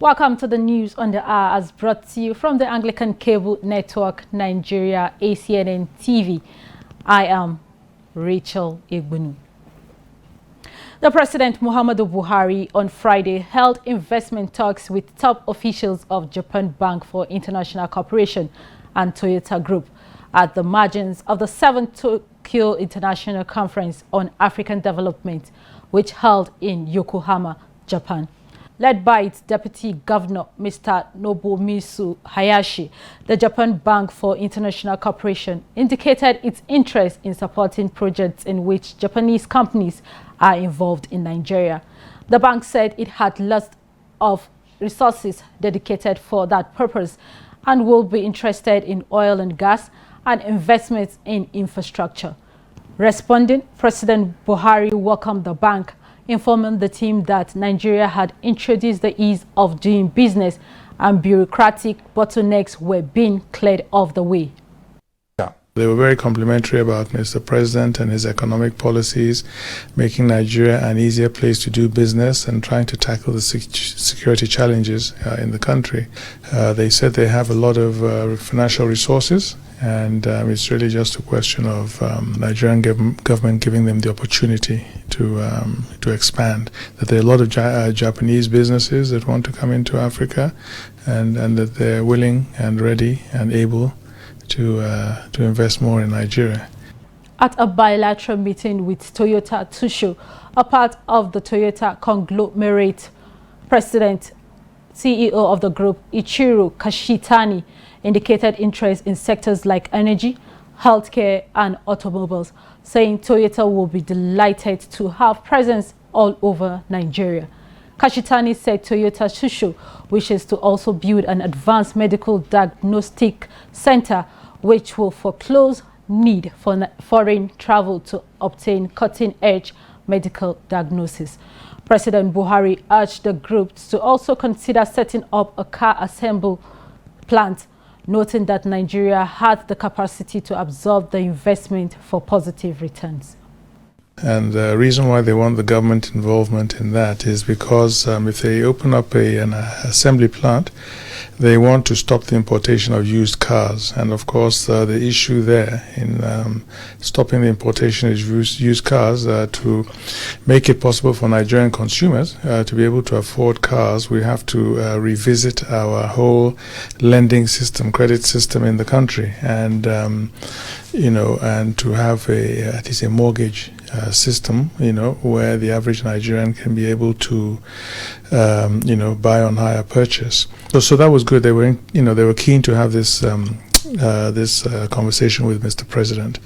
Welcome to the news on the hour, as brought to you from the Anglican Cable Network Nigeria, ACNNTV. I am Rachel Egbunu. The President Muhammadu Buhari on Friday held investment talks with top officials of Japan Bank for International Cooperation and Toyota Group at the margins of the 7th Tokyo International Conference on African Development, which held in Yokohama, Japan. Led by its Deputy Governor, Mr. Nobumitsu Hayashi, the Japan Bank for International Cooperation indicated its interest in supporting projects in which Japanese companies are involved in Nigeria. The bank said it had lots of resources dedicated for that purpose and will be interested in oil and gas and investments in infrastructure. Responding, President Buhari welcomed the bank, informing the team that Nigeria had introduced the ease of doing business and bureaucratic bottlenecks were being cleared off the way. They were very complimentary about Mr. President and his economic policies, making Nigeria an easier place to do business and trying to tackle the security challenges in the country. They said they have a lot of financial resources, and it's really just a question of Nigerian government giving them the opportunity to expand. That there are a lot of Japanese businesses that want to come into Africa, and that they're willing and ready and able to invest more in Nigeria. At a bilateral meeting with Toyota Tsusho, a part of the Toyota conglomerate, President CEO of the group, Ichiro Kashitani, indicated interest in sectors like energy, healthcare and automobiles, saying Toyota will be delighted to have presence all over Nigeria. Kashitani said Toyota Tsusho wishes to also build an advanced medical diagnostic center which will foreclose need for foreign travel to obtain cutting-edge medical diagnosis. President Buhari urged the group to also consider setting up a car assembly plant, noting that Nigeria had the capacity to absorb the investment for positive returns. And the reason why they want the government involvement in that is because if they open up an assembly plant, they want to stop the importation of used cars. And of course, the issue there in stopping the importation of used cars to make it possible for Nigerian consumers to be able to afford cars, we have to revisit our whole lending system, credit system in the country, and and to have at least a mortgage system, where the average Nigerian can be able to, buy on hire purchase. So that was good. They were, they were keen to have this conversation with Mr. President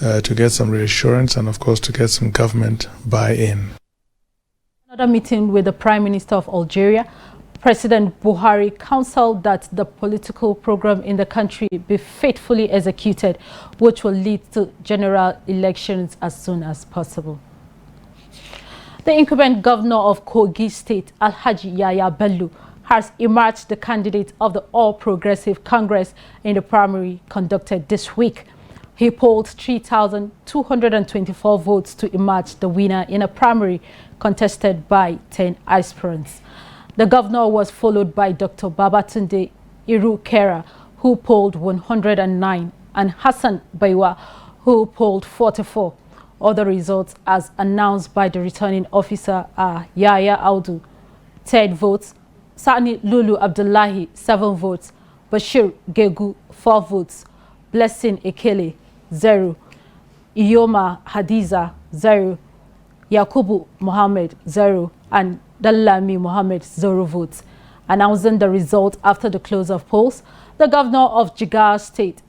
to get some reassurance and, of course, to get some government buy-in. Another meeting with the Prime Minister of Algeria, President Buhari counseled that the political program in the country be faithfully executed, which will lead to general elections as soon as possible. The incumbent governor of Kogi State, Alhaji Yaya Bello, has emerged the candidate of the All Progressive Congress in the primary conducted this week. He polled 3,224 votes to emerge the winner in a primary contested by 10 aspirants. The governor was followed by Dr. Babatunde Irukera, who polled 109, and Hassan Baiwa, who polled 44. Other results, as announced by the returning officer, are Yaya Audu, 10 votes, Sani Lulu Abdullahi, 7 votes, Bashir Gegu, 4 votes, Blessing Ekele, 0, Iyoma Hadiza, 0, Yakubu Mohammed, 0, and Dallami Mohammed, 0 votes. Announcing the result after the close of polls, the governor of Jigawa State,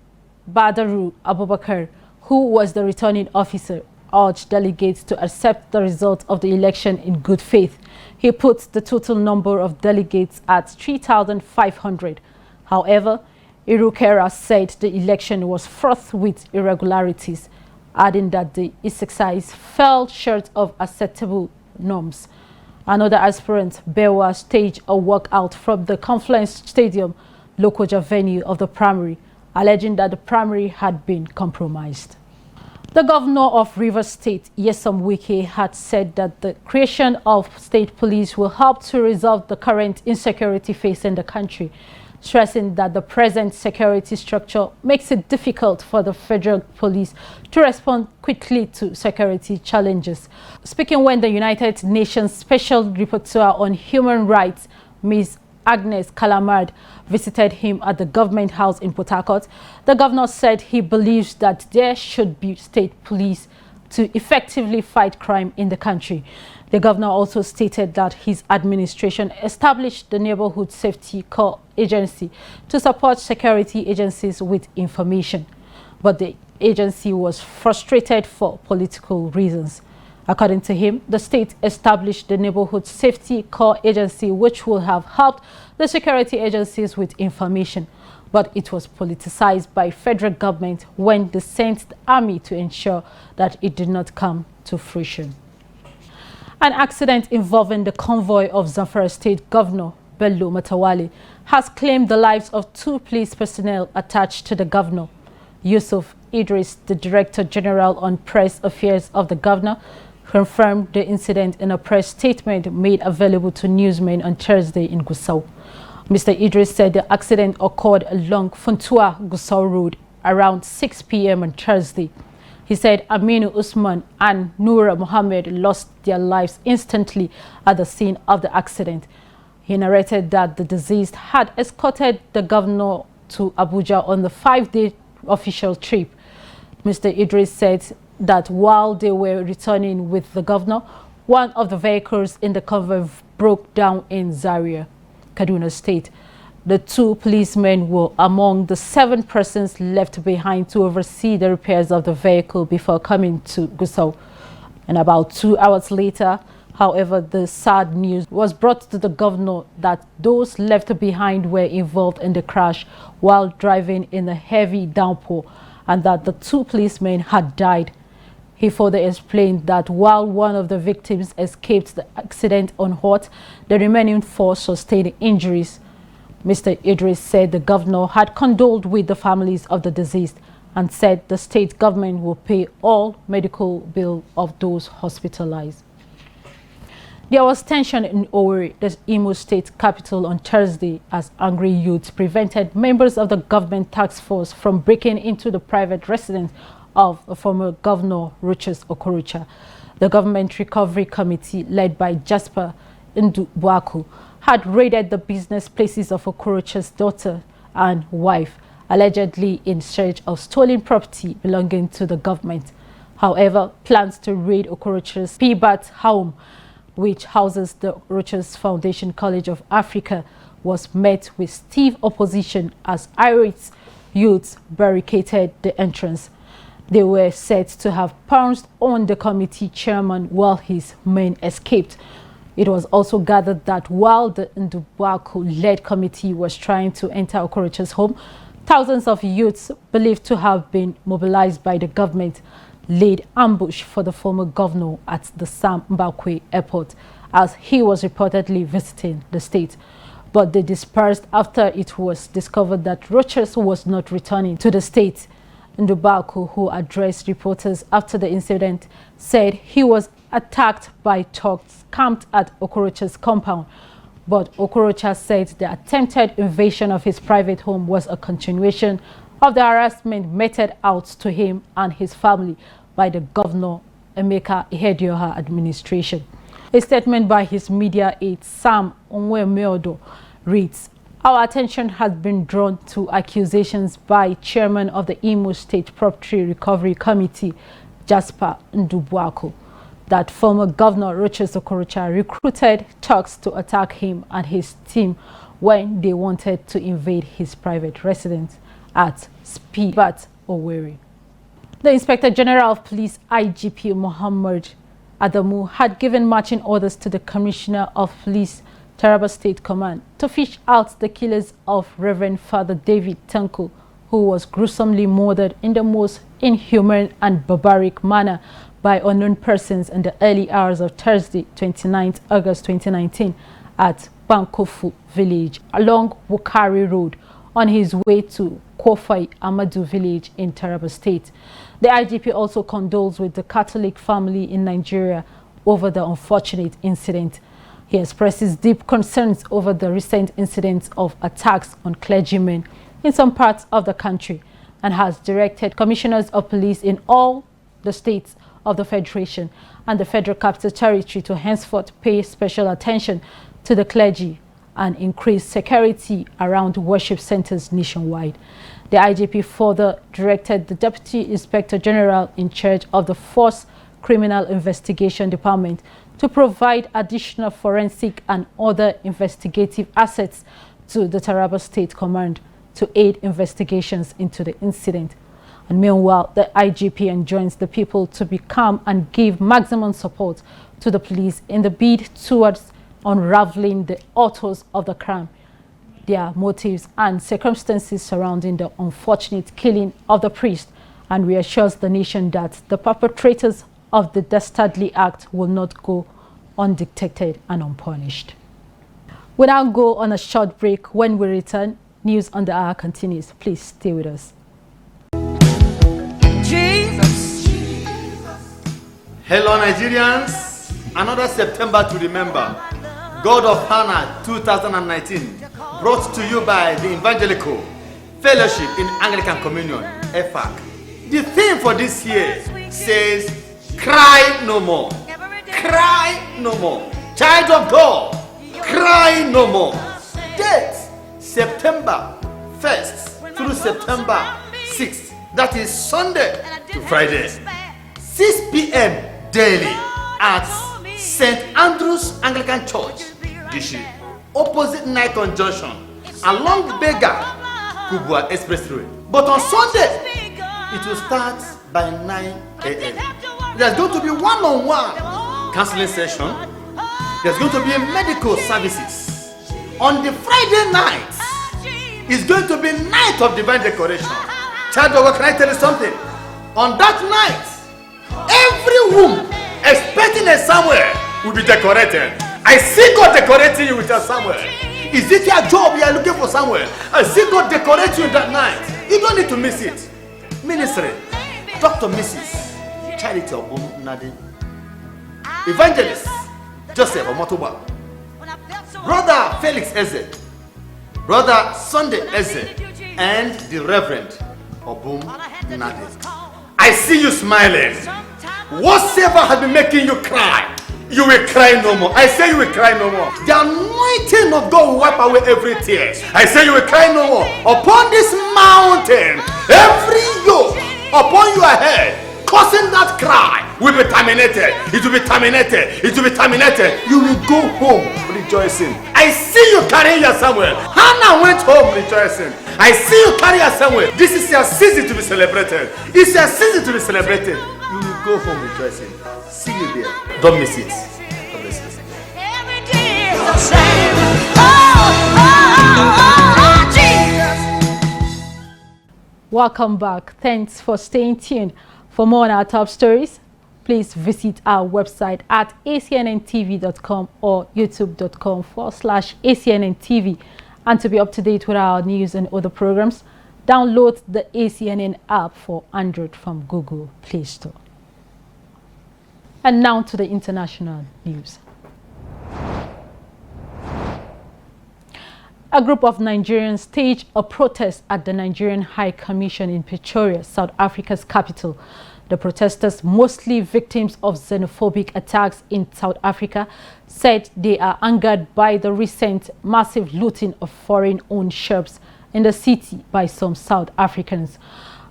Badaru Abubakar, who was the returning officer, urged delegates to accept the result of the election in good faith. He put the total number of delegates at 3,500. However, Irukera said the election was fraught with irregularities, adding that the exercise fell short of acceptable norms. Another aspirant, Bewa, staged a walkout from the Confluence Stadium, Lokoja venue of the primary, alleging that the primary had been compromised. The governor of Rivers State, Nyesom Wike, had said that the creation of state police will help to resolve the current insecurity facing the country, stressing that the present security structure makes it difficult for the federal police to respond quickly to security challenges. Speaking when the United Nations Special Rapporteur on Human Rights, Ms. Agnes Kalamard, visited him at the government house in Port Harcourt, the governor said he believes that there should be state police to effectively fight crime in the country. The governor also stated that his administration established the Neighborhood Safety Corps agency to support security agencies with information, but the agency was frustrated for political reasons. According to him, the state established the Neighborhood Safety Corps agency, which will have helped the security agencies with information, but it was politicized by federal government when they sent the army to ensure that it did not come to fruition. An accident involving the convoy of Zamfara State Governor Bello Matawale has claimed the lives of 2 police personnel attached to the governor. Yusuf Idris, the Director General on Press Affairs of the governor, confirmed the incident in a press statement made available to newsmen on Thursday in Gusau. Mr. Idris said the accident occurred along Funtua-Gusau Road around 6 p.m. on Thursday. He said Aminu Usman and Noura Mohammed lost their lives instantly at the scene of the accident. He narrated that the deceased had escorted the governor to Abuja on the 5-day official trip. Mr. Idris said that while they were returning with the governor, one of the vehicles in the convoy broke down in Zaria, Kaduna State. The 2 policemen were among the 7 persons left behind to oversee the repairs of the vehicle before coming to Gusau. And about 2 hours later, however, the sad news was brought to the governor that those left behind were involved in the crash while driving in a heavy downpour, and that the 2 policemen had died. He further explained that while one of the victims escaped the accident unhurt, the remaining 4 sustained injuries. Mr. Idris said the governor had condoled with the families of the deceased and said the state government will pay all medical bills of those hospitalized. There was tension in Owerri, the Imo State capital, on Thursday as angry youths prevented members of the government task force from breaking into the private residence of former Governor Rochas Okorocha. The Government Recovery Committee, led by Jasper Ndubuaku, had raided the business places of Okorocha's daughter and wife, allegedly in search of stolen property belonging to the government. However, plans to raid Okorocha's Pibat home, which houses the Rochas Foundation College of Africa, was met with stiff opposition as irate youths barricaded the entrance. They were said to have pounced on the committee chairman while his men escaped. It was also gathered that while the Ndubuaku-led committee was trying to enter Okorocha's home, thousands of youths believed to have been mobilized by the government laid ambush for the former governor at the Sam Mbakwe airport as he was reportedly visiting the state. But they dispersed after it was discovered that Rochas was not returning to the state. Ndubuaku, who addressed reporters after the incident, said he was attacked by thugs camped at Okorocha's compound. But Okorocha said the attempted invasion of his private home was a continuation of the harassment meted out to him and his family by the Governor Emeka Ihedioha administration. A statement by his media aide Sam Onwemeodo reads, "Our attention has been drawn to accusations by Chairman of the Imo State Property Recovery Committee, Jasper Ndubuaku, that former Governor Rochas Okorocha recruited thugs to attack him and his team when they wanted to invade his private residence at Spibat, Owerri." The Inspector General of Police, IGP Muhammad Adamu, had given marching orders to the Commissioner of Police, Taraba State Command, to fish out the killers of Reverend Father David Tanko, who was gruesomely murdered in the most inhuman and barbaric manner by unknown persons in the early hours of Thursday, 29th August 2019, at Bankofu village along Wukari Road on his way to Kofai Amadu village in Taraba State. The IGP also condoles with the Catholic family in Nigeria over the unfortunate incident. He expresses deep concerns over the recent incidents of attacks on clergymen in some parts of the country and has directed commissioners of police in all the states of the Federation and the Federal Capital Territory to henceforth pay special attention to the clergy and increase security around worship centers nationwide. The IGP further directed the Deputy Inspector General in charge of the Force Criminal Investigation Department to provide additional forensic and other investigative assets to the Taraba State Command to aid investigations into the incident. And meanwhile, the IGP enjoins the people to be calm and give maximum support to the police in the bid towards unraveling the authors of the crime, their motives and circumstances surrounding the unfortunate killing of the priest, and reassures the nation that the perpetrators of the dastardly act will not go undetected and unpunished. We now go on a short break. When we return, News on the Hour continues. Please stay with us. Jesus. Hello Nigerians, another September to remember. God of Hannah 2019, brought to you by the Evangelical Fellowship in Anglican Communion, EFAC. The theme for this year says, cry no more. Cry no more. Child of God, cry no more. Date, September 1st through September 6th. That is Sunday to Friday. 6 p.m. daily at St. Andrew's Anglican Church, Dishi, opposite Nikon Junction, along Bega, Kubwa Express Road. But on Sunday, it will start by 9 a.m. There's going to be one-on-one counseling session. There's going to be medical services. On the Friday night, it's going to be night of divine decoration. Child of God, can I tell you something? On that night, every room expecting a Samuel will be decorated. I see God decorating you with a Samuel. Is it your job you are looking for Samuel? I see God decorate you that night. You don't need to miss it. Ministry, Dr. Mrs. Charity Obum-Nadi, Evangelist Joseph Omotoba, Brother Felix Eze, Brother Sunday Eze, and the Reverend Obum-Nadi. I see you smiling. Whatsoever has been making you cry, you will cry no more. I say you will cry no more. The anointing of God will wipe away every tear. I say you will cry no more. Upon this mountain, every yoke upon your head, causing that cry, will be terminated. It will be terminated. It will be terminated. You will go home rejoicing. I see you carrying your Samuel. Hannah went home rejoicing. I see you carry your Samuel. This is your season to be celebrated. It's your season to be celebrated. You will go home rejoicing. See you there. Don't miss it. God bless you. Every day is the same. Oh, Jesus. Welcome back. Thanks for staying tuned. For more on our top stories, please visit our website at acnntv.com or youtube.com/ACNNTV. And to be up to date with our news and other programs, download the ACNN app for Android from Google Play Store. And now to the international news. A group of Nigerians staged a protest at the Nigerian High Commission in Pretoria, South Africa's capital. The protesters, mostly victims of xenophobic attacks in South Africa, said they are angered by the recent massive looting of foreign-owned shops in the city by some South Africans.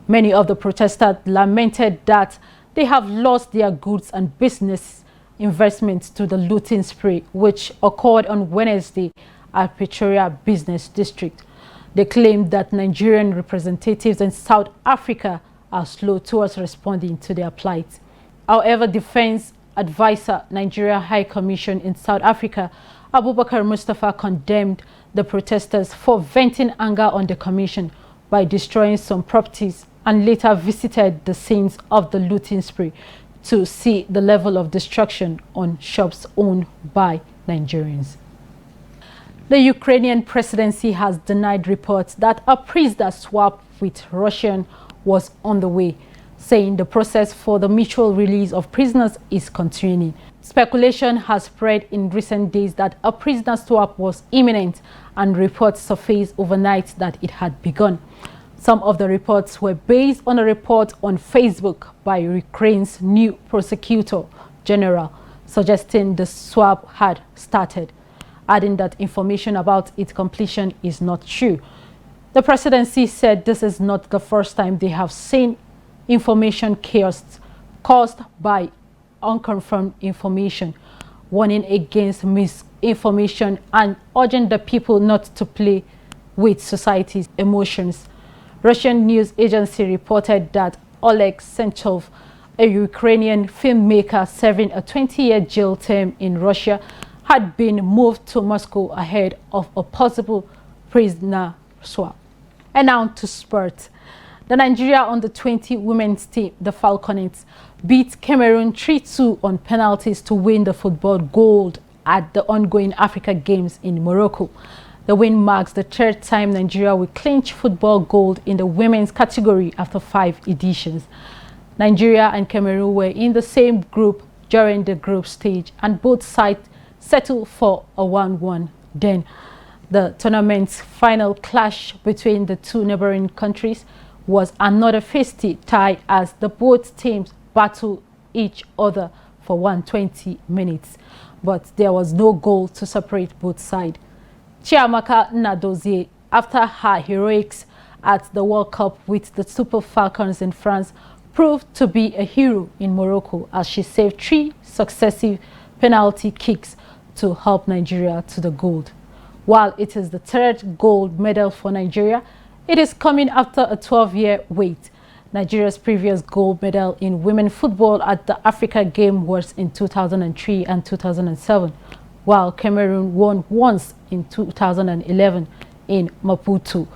Many of the protesters lamented that they have lost their goods and business investments to the looting spree, which occurred on Wednesday at Pretoria Business District. They claimed that Nigerian representatives in South Africa are slow towards responding to their plight. However, Defense Advisor, Nigeria High Commission in South Africa, Abubakar Mustafa, condemned the protesters for venting anger on the commission by destroying some properties and later visited the scenes of the looting spree to see the level of destruction on shops owned by Nigerians. The Ukrainian presidency has denied reports that a prisoner swap with Russian was on the way, saying the process for the mutual release of prisoners is continuing. Speculation has spread in recent days that a prisoner swap was imminent, and reports surfaced overnight that it had begun. Some of the reports were based on a report on Facebook by Ukraine's new prosecutor general, suggesting the swap had started, adding that information about its completion is not true. The presidency said this is not the first time they have seen information chaos caused by unconfirmed information, warning against misinformation and urging the people not to play with society's emotions. Russian news agency reported that Oleg Sentsov, a Ukrainian filmmaker serving a 20-year jail term in Russia, had been moved to Moscow ahead of a possible prisoner swap. And now to sport. The Nigeria under-20 women's team, the Falconets, beat Cameroon 3-2 on penalties to win the football gold at the ongoing Africa Games in Morocco. The win marks the third time Nigeria will clinch football gold in the women's category after 5 editions. Nigeria and Cameroon were in the same group during the group stage, and both sides settled for a 1-1. Then, the tournament's final clash between the two neighboring countries was another feisty tie as the both teams battled each other for 120 minutes, but there was no goal to separate both sides. Chiamaka Nnadozie, after her heroics at the World Cup with the Super Falcons in France, proved to be a hero in Morocco as she saved 3 successive penalty kicks to help Nigeria to the gold. While it is the 3rd gold medal for Nigeria, it is coming after a 12-year wait. Nigeria's previous gold medal in women football at the Africa Game was in 2003 and 2007, while Cameroon won once in 2011 in Maputo,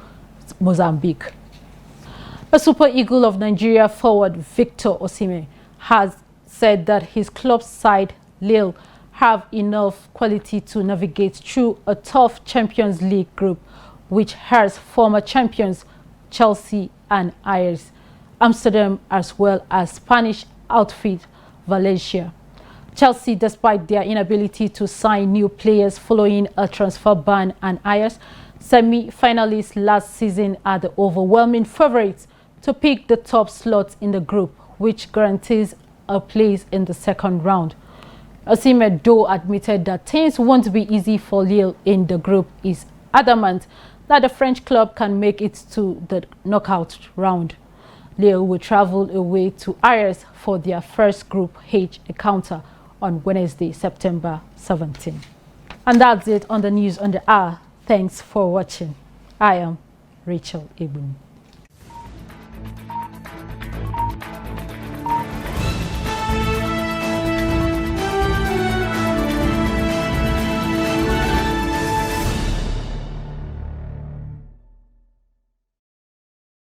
Mozambique. A Super Eagle of Nigeria forward Victor Osimhen has said that his club's side, Lille, have enough quality to navigate through a tough Champions League group, which has former champions Chelsea and Ajax, Amsterdam, as well as Spanish outfit Valencia. Chelsea, despite their inability to sign new players following a transfer ban, and Ajax, semi-finalists last season, are the overwhelming favorites to pick the top slot in the group, which guarantees a place in the second round. Osimhen, though admitted that things won't be easy for Lille in the group, is adamant that the French club can make it to the knockout round. Lille will travel away to Ajax for their first Group H encounter on Wednesday, September 17. And that's it on the news on the hour. Thanks for watching. I am Rachel Ebun.